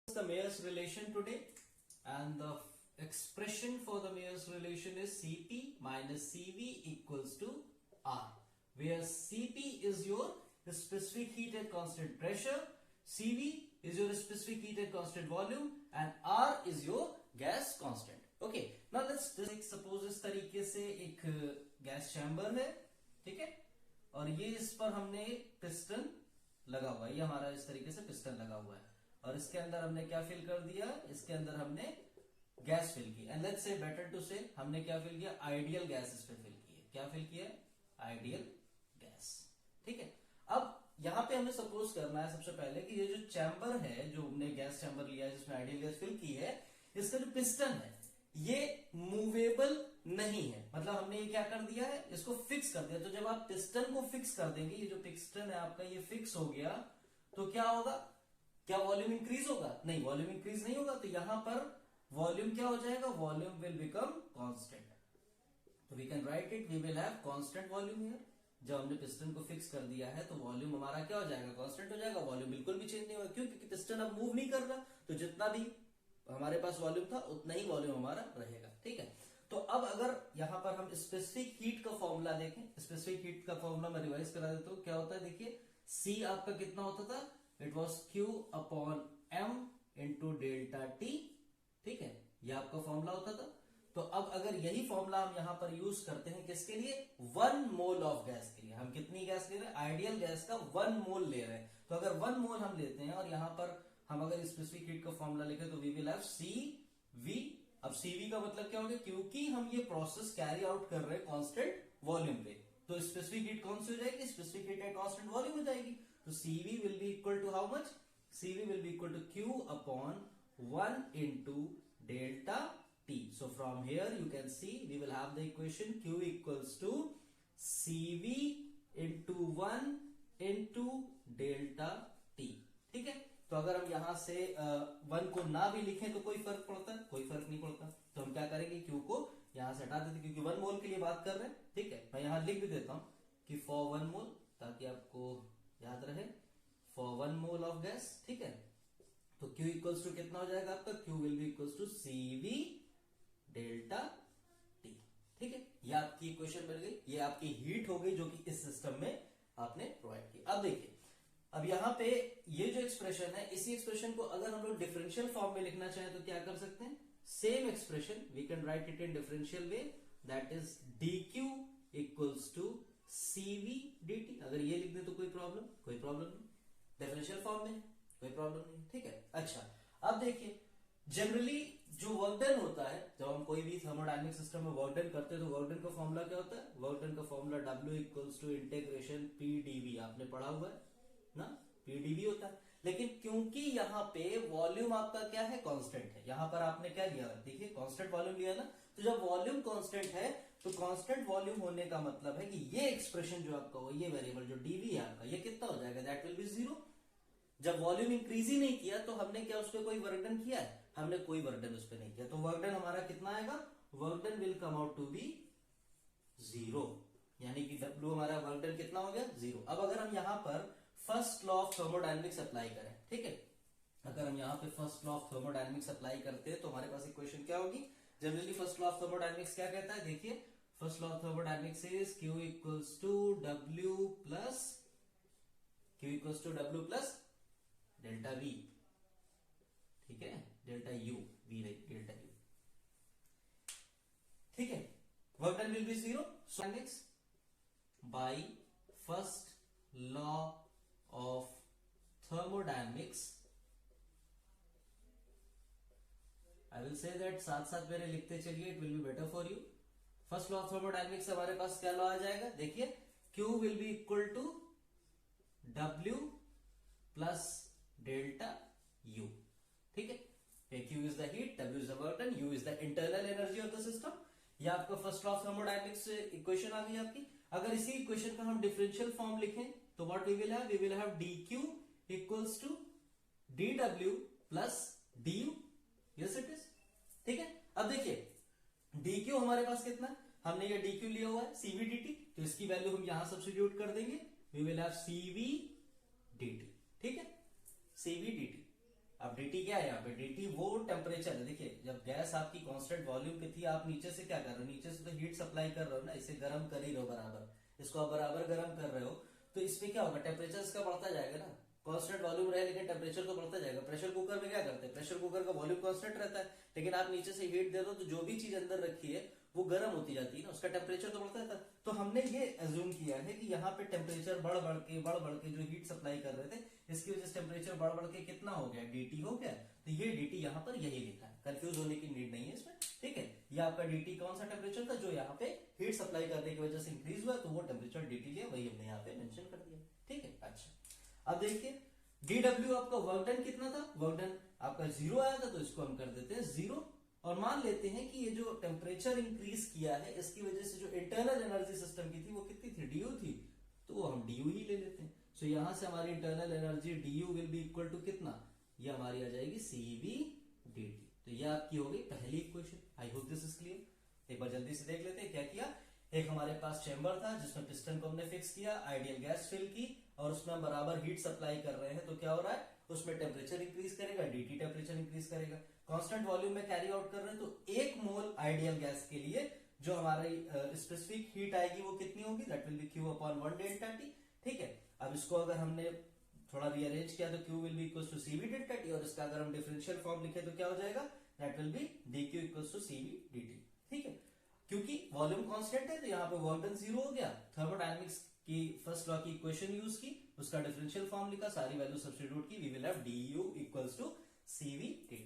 The Mayer's relation today, and the expression for the Mayer's relation is Cp minus Cv equals to R, where Cp is your specific heat at constant pressure, Cv is your specific heat at constant volume, and R is your gas constant. Okay, now let's suppose इस तरीके से एक gas chamber है, ठीक है, और ये इस पर हमने पिस्टन लगा हुआ है, ये हमारा इस तरीके से पिस्टन लगा हुआ है, और इसके अंदर हमने क्या फिल कर दिया, इसके अंदर हमने गैस फिल की, and let's say better to say हमने क्या फिल किया, आइडियल गैस इस पे फिल की है। क्या फिल किया है? Ideal gas. ठीक है, अब यहां पे हमें सपोज करना है सबसे पहले कि ये जो चैम्बर है, जो हमने गैस चैम्बर लिया है जिसमें आइडियल गैस फिल की है, इसका जो पिस्टन है ये मूवेबल नहीं है, मतलब हमने ये क्या कर दिया है, इसको फिक्स कर दिया। तो जब आप पिस्टन को फिक्स कर देंगे, ये जो पिस्टन है आपका ये फिक्स हो गया, तो क्या होगा, क्या वॉल्यूम इंक्रीज होगा? नहीं, वॉल्यूम इंक्रीज नहीं होगा। तो यहां पर वॉल्यूम क्या हो जाएगा, वॉल्यूम विल बिकम कांस्टेंट। तो we can write it, we will have constant volume here. जब हमने पिस्टन को फिक्स कर दिया है तो वॉल्यूम हमारा क्या हो जाएगा, कांस्टेंट हो जाएगा। वॉल्यूम बिल्कुल भी चेंज नहीं होगा, क्यों? क्योंकि पिस्टन अब मूव नहीं कर रहा, तो जितना भी हमारे पास वॉल्यूम था उतना ही वॉल्यूम हमारा रहेगा। ठीक है, तो अब अगर यहां पर हम स्पेसिफिक हीट का फॉर्मूला देखें, स्पेसिफिक हीट का फॉर्मूला मैं रिवाइज करा देता हूं। क्या होता है, देखिए, सी आपका कितना होता था, it was Q upon M into delta T. ठीक है, ये आपका फॉर्मूला होता था। तो अब अगर यही फॉर्मूला हम यहां पर यूज करते हैं, किसके लिए, 1 मोल ऑफ गैस के लिए। हम कितनी गैस ले रहे हैं, आइडियल गैस का 1 मोल ले रहे हैं। तो अगर 1 मोल हम लेते हैं और यहां पर हम अगर स्पेसिफिक हीट का फॉर्मूला लिखें, तो वी विल हैव CV। अब CV का मतलब क्या हो गया, क्योंकि हम ये प्रोसेस कैरी आउट कर रहे हैं कांस्टेंट वॉल्यूम पे, तो स्पेसिफिक हीट कौन सी हो जाएगी, specific heat at constant volume हो जाएगी। तो CV will be equal to how much? CV will be equal to Q upon 1 into delta T. So from here you can see we will have the equation Q equals to CV into 1 into delta T. ठीक है, तो अगर हम यहां से 1 को ना भी लिखें तो कोई फर्क पड़ता है? कोई फर्क नहीं पड़ता। तो हम क्या करेंगे, Q को यहां से हटा देते, क्योंकि 1 मोल के लिए बात कर रहे हैं। ठीक है, मैं यहां लिख भी देता हूं कि फॉर 1 मोल, ताकि आपको याद रहे, फॉर 1 मोल ऑफ गैस। ठीक है, तो Q इक्वल्स टू कितना हो जाएगा आपका, Q will be equals to CV delta T। ठीक है, ये आपकी इक्वेशन बन गई, ये आपकी हीट हो गई जो कि इस सिस्टम में आपने प्रोवाइड की। अब देखिए, अब यहां पे ये जो एक्सप्रेशन है, इसी एक्सप्रेशन को अगर हम लोग डिफरेंशियल फॉर्म में लिखना चाहें तो क्या कर सकते हैं, same expression we can write it in differential way, that is dQ equals to CV dt। अगर ये लिख दे तो कोई प्रॉब्लम नहीं, डिफरेंशियल फॉर्म में कोई प्रॉब्लम नहीं। ठीक है, अच्छा, अब देखिए, जनरली जो वर्क डन होता है, जब हम कोई भी थर्मोडायनेमिक सिस्टम में वर्क डन करते हैं, तो वर्क डन का फॉर्मूला क्या होता है, वर्क डन का formula W equals to integration PdV। आपने पढ़ा हुआ है ना, PdV होता है। लेकिन क्योंकि यहां पे वॉल्यूम आपका क्या है, कांस्टेंट है, यहां पर आपने क्या लिया, देखिए कांस्टेंट वॉल्यूम लिया ना, तो जब वॉल्यूम कांस्टेंट है तो कांस्टेंट वॉल्यूम होने का मतलब है कि ये एक्सप्रेशन जो आपका हो, ये वेरिएबल जो dV है आपका, ये कितना हो जाएगा, दैट विल बी 0। जब वॉल्यूम इंक्रीज ही नहीं किया तो हमने क्या उस पर कोई वर्क डन किया है, हमने कोई वर्क डन उस पर नहीं किया, तो वर्क डन हमारा कितना आएगा, work done will come out to be 0, यानी कि W हमारा वर्क डन कितना हो गया, 0। अब अगर हम यहां पर first law of thermodynamics apply करें, ठीक है, अगर हम यहां पे first law of thermodynamics apply करते हैं तो हमारे पास इक्वेशन क्या होगी, generally first law of thermodynamics क्या कहता है, देखिए, first law of thermodynamics is Q equals to W plus delta V। ठीक है, delta U, V delta U। ठीक है, work done will be 0। So next, by first law of thermodynamics, I will say that, साथ साथ मेरे लिखते चलिए, it will be better for you. First law of thermodynamics हमारे पास क्या लॉ आ जाएगा, देखिए, Q will be equal to W plus delta U। ठीक है, Q is the heat, W is the work done, U is the internal energy of the system. ये आपका first law of thermodynamics equation आ गई आपकी। अगर इसी equation का हम डिफरेंशियल फॉर्म लिखें तो what we will have dQ equals to dW plus du। Yes it is. ठीक है, अब देखिए, dQ हमारे पास कितना, हमने ये dQ लिया हुआ है CV dt, तो इसकी वैल्यू हम यहां सब्स्टिट्यूट कर देंगे, we will have CV dt। ठीक है, CV dt। अब dt क्या है यहाँ पे, dt वो टेम्परेचर है। देखिए जब गैस आपकी कांस्टेंट वॉल्यूम पे थी, आप नीचे से क्या कर रहे हो, नीचे से तो हीट सप्लाई कर रहे हो ना, इसे गर्म कर ही रहो बराबर, इसको आप बराबर गर्म कर रहे हो, तो इसमें क्या होगा, टेम्परेचर इसका बढ़ता जाएगा ना, कांस्टेंट वॉल्यूम रहे लेकिन टेम्परेचर तो बढ़ता जाएगा। प्रेशर कुकर में क्या करते हैं, प्रेशर कुकर का वॉल्यूम कांस्टेंट रहता है, लेकिन आप नीचे से हीट दे दो तो जो भी चीज अंदर रखी है वो गर्म होती जाती है ना, उसका टेम्परेचर तो बढ़ता रहता है। तो हमने ये एज्यूम किया है कि यहाँ पे टेम्परेचर बढ़ बढ़ के जो हीट सप्लाई कर रहे थे, इसकी वजह से टेम्परेचर बढ़ के कितना हो गया, dt हो गया। तो ये dt यहाँ पर यही लिखा है, कंफ्यूज होने की नीड नहीं है इसमें, ठीक है। ये आपका dt कौन सा टेम्परेचर था जो यहाँ पे हीट सप्लाई करने की वजह से इंक्रीज हुआ, तो वो टेम्परेचर dt है, वही हमने यहाँ पे मेंशन कर दिया, ठीक है। अच्छा अब देखिए dw आपका वर्क डन कितना था, वर्क डन आपका 0 आया था, तो इसको हम कर देते हैं 0, और मान लेते हैं कि ये जो टेम्परेचर इंक्रीज किया है इसकी वजह से जो इंटरनल एनर्जी सिस्टम की थी वो कितनी थी, du थी, तो वो हम du ही ले लेते हैं। सो यहां से हमारी internal energy du will be equal to कितना, ये हमारी आ जाएगी cv dt। तो ये आपकी हो गई पहली equation. I hope this is clear. एक बार जल्दी से देख लेते हैं क्या किया। एक हमारे पास चेंबर था जिसमें पिस्टन को हमने फिक्स किया, आइडियल गैस फिल की, और उसमें हम बराबर हीट सप्लाई कर रहे हैं, तो क्या हो रहा है, उसमें टेम्परेचर इंक्रीज करेगा, dt टेम्परेचर इंक्रीज करेगा। कांस्टेंट वॉल्यूम में कैरी आउट कर रहे हैं, तो 1 मोल आइडियल गैस के लिए जो हमारी स्पेसिफिक हीट आएगी वो कितनी होगी, that will B Q upon 1 delta T, ठीक है। अब इसको अगर हमने थोड़ा रीअरेंज किया तो Q will be equal to CV delta T, और इसका अगर हम डिफरेंशियल फॉर्म लिखे तो क्या हो जाएगा, that will be dQ equal to CV dt, ठीक है। क्योंकि वॉल्यूम कांस्टेंट है तो यहाँ पे वर्क डन 0 हो गया। थर्मोडायनेमिक्स की फर्स्ट लॉ की इक्वेशन यूज की, उसका डिफरेंशियल फॉर्म लिखा, सारी वैल्यू सब्स्टिट्यूट की, we will have du equals to CV dt।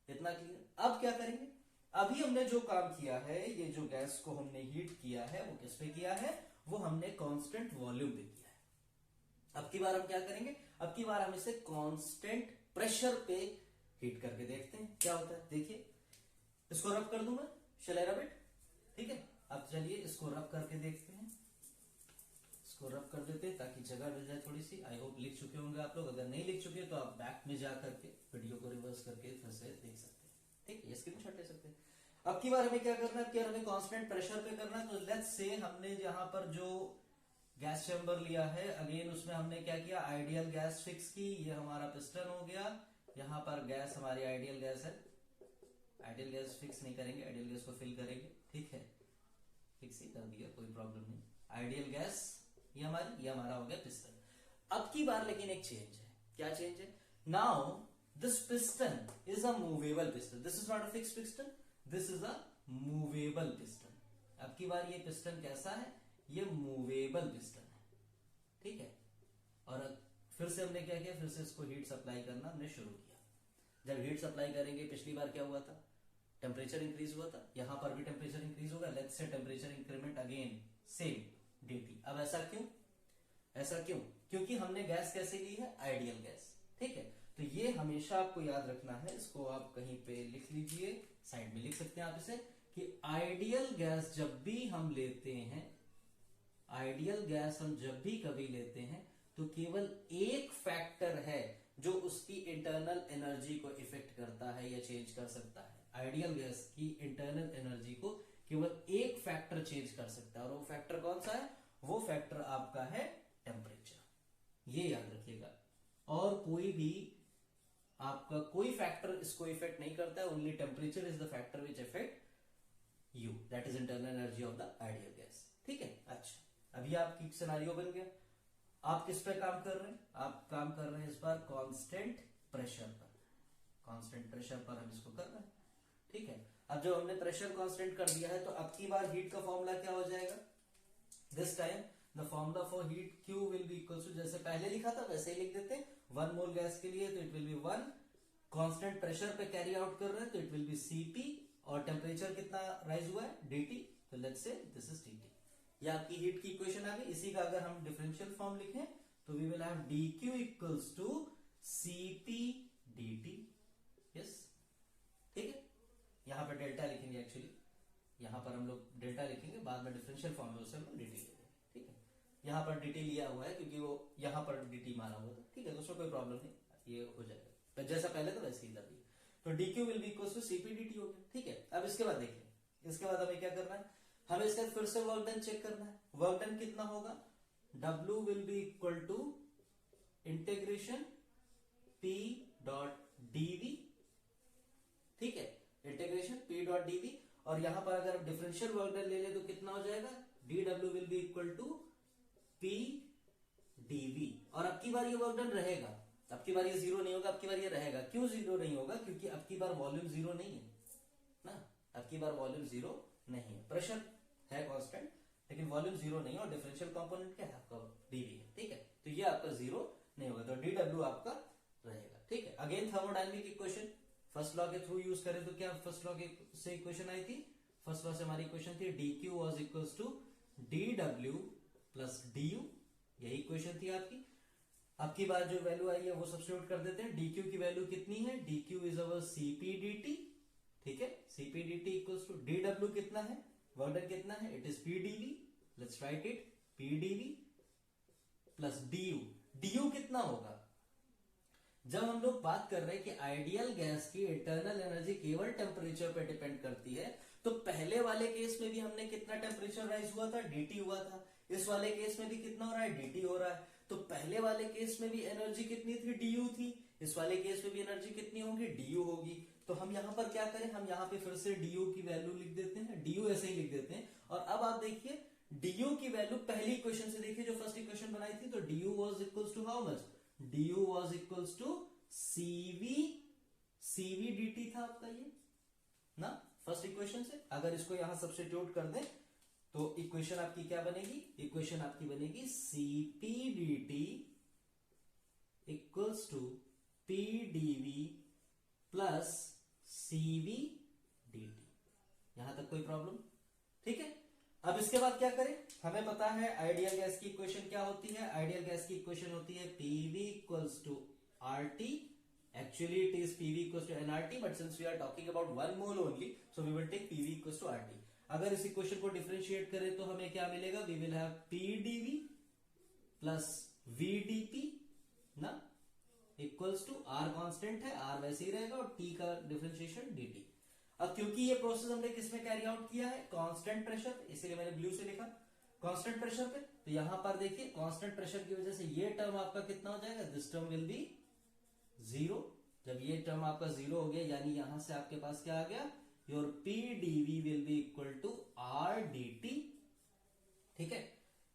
इतना क्लियर। अब क्या करेंगे, अभी हमने जो काम किया है, ये जो गैस को हमने हीट किया है वो किस पे किया है, वो हमने कांस्टेंट वॉल्यूम पे किया है। अब की बार हम क्या करेंगे, अब की बार हम इसे कांस्टेंट प्रेशर पे हीट करके देखते हैं क्या होता है। देखिए इसको रब कर दूं मैं, शैल आई रब इट, ठीक है। अब चलिए इसको रब करके देखते हैं, इसको रब कर देते हैं ताकि जगह मिल जाए थोड़ी सी। आई होप लिख चुके होंगे आप लोग, अगर नहीं लिख चुके तो आप बैक में जा करके वीडियो को रिवर्स करके फिर से देख सकते हैं, ठीक है, स्क्रीनशॉट ले सकते हैं। अब की बार हमें क्या करना है, हमें कांस्टेंट प्रेशर पे करना है। तो लेट्स से हमने यहाँ पर जो गैस चैम्बर लिया है, अगेन उसमें हमने क्या किया, आइडियल गैस फिक्स की, ये हमारा पिस्टन हो गया, यहाँ पर गैस हमारी आइडियल गैस है, आइडियल गैस फिक्स नहीं करेंगे, आइडियल गैस को फिल करेंगे, ठीक है, फिक्स ही कर दिया, कोई प्रॉब्लम नहीं। आइडियल गैस ये हमारा हो गया पिस्टन। अब की बार लेकिन एक चेंज है, क्या चेंज है, now this piston is a movable piston, this is not a fixed piston, this is a movable piston. अब की बार ये पिस्टन कैसा है, ये मूवेबल पिस्टन है, ठीक है। और फिर से हमने क्या किया, फिर से इसको हीट सप्लाई करना हमने शुरू किया। जब हीट सप्लाई करेंगे, पिछली बार क्या हुआ था, टेम्परेचर इंक्रीज हुआ था, यहां पर भी टेम्परेचर इंक्रीज होगा, let's say temperature increment again same dt। अब ऐसा क्यों, ऐसा क्यों, क्योंकि हमने गैस कैसे ली है, आइडियल गैस, ठीक है। तो ये हमेशा आपको याद रखना है, इसको आप कहीं पे लिख लीजिए, साइड में लिख सकते हैं आप इसे, कि आइडियल गैस जब भी हम लेते हैं, आइडियल गैस हम जब भी कभी लेते हैं, तो केवल एक फैक्टर है जो उसकी इंटरनल एनर्जी को इफेक्ट करता है या चेंज कर सकता है। आइडियल गैस की इंटरनल एनर्जी को केवल एक फैक्टर चेंज कर सकता है, और वो फैक्टर कौन सा है, वो फैक्टर आपका है टेम्परेचर, ये याद रखिएगा। और कोई भी आपका कोई फैक्टर इसको इफेक्ट नहीं करता है, only temperature is the factor which effect you, that is internal energy of the ideal gas, ठीक है। अच्छा अभी आपकी सिनेरियो बन गया, आप किस पे काम कर रहे हैं, आप काम कर रहे हैं इस बार कांस्टेंट प्रेशर पर, कांस्टेंट प्रेशर पर हम इसको कर रहे हैं, ठीक है। अब जब हमने प्रेशर कांस्टेंट कर दिया है, तो अब की बार हीट का फॉर्मूला क्या हो जाएगा, this time the formula for heat Q will be equal to, जैसे पहले लिखा था वैसे ही लिख देते हैं, 1 मोल गैस के लिए तो it will B 1, constant pressure पे कैरी आउट कर रहे हैं तो इट विल बी Cp, और टेम्परेचर कितना राइज हुआ है, dt, तो let's say this is dt। ये आपकी हीट की इक्वेशन आ गई। इसी का अगर हम डिफरेंशियल फॉर्म लिखें तो we will have dq equals to Cp dt, yes, ठीक है। यहां पर डेल्टा लिखेंगे, एक्चुअली यहां पर हम लोग डेल्टा लिखेंगे, बाद में डिफरेंशियल फॉर्म से हम लोग dt लिखेंगे, ठीक है। यहां पर dt लिया हुआ है क्योंकि वो यहां पर dt माना हुआ था, ठीक है, तो उसमें कोई प्रॉब्लम नहीं, ये हो जाएगा, तो जैसा पहले था वैसे ही इधर भी। तो dq will be equal to Cp dt हो गया, ठीक है। अब इसके बाद देखिए, इसके बाद हमें क्या करना है, हमें इसका फिर से वर्क डन चेक करना है। वर्क डन कितना होगा, W will be equal to integration P dot dv, ठीक है, इंटीग्रेशन p डॉट dv, और यहां पर अगर डिफरेंशियल वर्क डन ले ले तो कितना हो जाएगा, dw will be equal to p dv। और अब की बार ये वर्क डन रहेगा, अब की बार ये जीरो नहीं होगा, अब की बार ये रहेगा। क्यों जीरो नहीं होगा, क्योंकि अब की बार वॉल्यूम जीरो नहीं है ना, अब की बार वॉल्यूम जीरो नहीं है, प्रेशर है कांस्टेंट लेकिन वॉल्यूम जीरो नहीं है, और डिफरेंशियल कंपोनेंट क्या है आपका dv है, ठीक है, तो ये आपका जीरो नहीं होगा, तो dw आपका रहेगा, ठीक है। Again thermodynamic equation first law के थ्रू यूज करें तो क्या फर्स्ट लॉ से इक्वेशन आई थी, फर्स्ट लॉ से हमारी इक्वेशन थी dq was equals to dw plus du, यही इक्वेशन थी आपकी। अब की बार जो वैल्यू आई है वो सब्स्टिट्यूट कर देते हैं, dq की वैल्यू कितनी है, dq is our cp dt, ठीक है, cp dt equals to dw कितना है, वर्क डन कितना है, it is p dv, let's write it, p dv plus du, du कितना होगा, जब हम लोग बात कर रहे हैं कि आइडियल गैस की इंटरनल एनर्जी केवल टेम्परेचर पे डिपेंड करती है, तो पहले वाले केस में भी हमने कितना टेम्परेचर राइज हुआ था, dt हुआ था, इस वाले केस में भी कितना हो रहा है, dt हो रहा है, तो पहले वाले केस में भी एनर्जी कितनी थी, du थी, इस वाले केस में भी एनर्जी कितनी होगी, du होगी। तो हम यहाँ पर क्या करें, हम यहाँ पे फिर से du की वैल्यू लिख देते हैं, du ऐसे ही लिख देते हैं, और अब आप देखिए du की वैल्यू पहली इक्वेशन से देखिए, जो फर्स्ट इक्वेशन बनाई थी, तो du was equals to how much, du was equals to cv dt था आपका ये ना, फर्स्ट इक्वेशन से। अगर इसको यहां सब्स्टिट्यूट कर दें तो इक्वेशन आपकी क्या बनेगी, इक्वेशन आपकी बनेगी cp dt equals to p dv plus cv dt। यहां तक कोई प्रॉब्लम, ठीक है। अब इसके बाद क्या करें, हमें पता है आइडियल गैस की इक्वेशन क्या होती है, आइडियल गैस की इक्वेशन होती है pv equals to RT, actually it is PV equals to nRT, but since we are talking about 1 mole only, so we will take PV equals to RT। अगर इस equation को differentiate करें तो हमें क्या मिलेगा, we will have PdV plus VdP ना equals to R constant है, R वैसे ही रहेगा, और T का डिफरेंशिएशन dt। अब क्योंकि ये प्रोसेस हमने किसमें कैरी आउट किया है, कांस्टेंट प्रेशर, इसीलिए मैंने ब्लू से लिखा कांस्टेंट प्रेशर पे, तो यहां पर देखिए कांस्टेंट प्रेशर की वजह से ये टर्म आपका कितना हो जाएगा, this term will be zero. जब ये टर्म आपका जीरो हो गया, यानी यहां से आपके पास क्या आ गया, your p dv will be equal to r dt, ठीक है,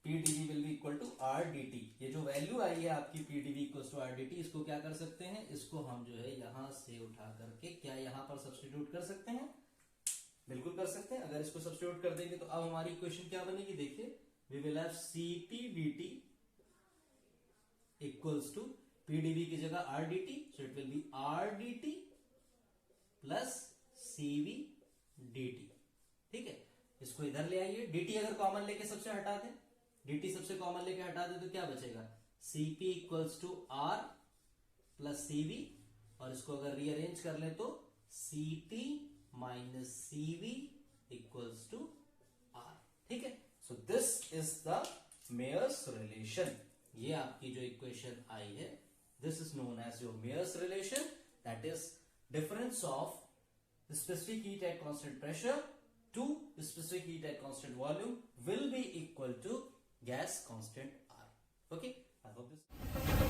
p dv will be equal to r dt। ये जो वैल्यू आई है आपकी p dv equal to r dt, इसको क्या कर सकते हैं, इसको हम जो है यहां से उठा करके क्या यहां पर सब्स्टिट्यूट कर सकते हैं, बिल्कुल कर सकते हैं। अगर इसको सब्स्टिट्यूट कर देंगे तो अब हमारी इक्वेशन क्या बनेगी, देखिए, we will have cp dt equals to p dv की जगह r dt, so it will be r dt plus cv dt, ठीक है। इसको इधर ले आइए, dt अगर कॉमन लेके सबसे हटा दें, dt सबसे कॉमन लेके हटा दें तो क्या बचेगा, cp equals to r plus cv, और इसको अगर रीअरेंज कर ले तो cp minus cv equals to r, ठीक है। So this is the Mayer's relation, ये आपकी जो इक्वेशन आई है, this is known as your Mayer's relation, that is difference of specific heat at constant pressure to specific heat at constant volume will be equal to gas constant R. Okay, I hope this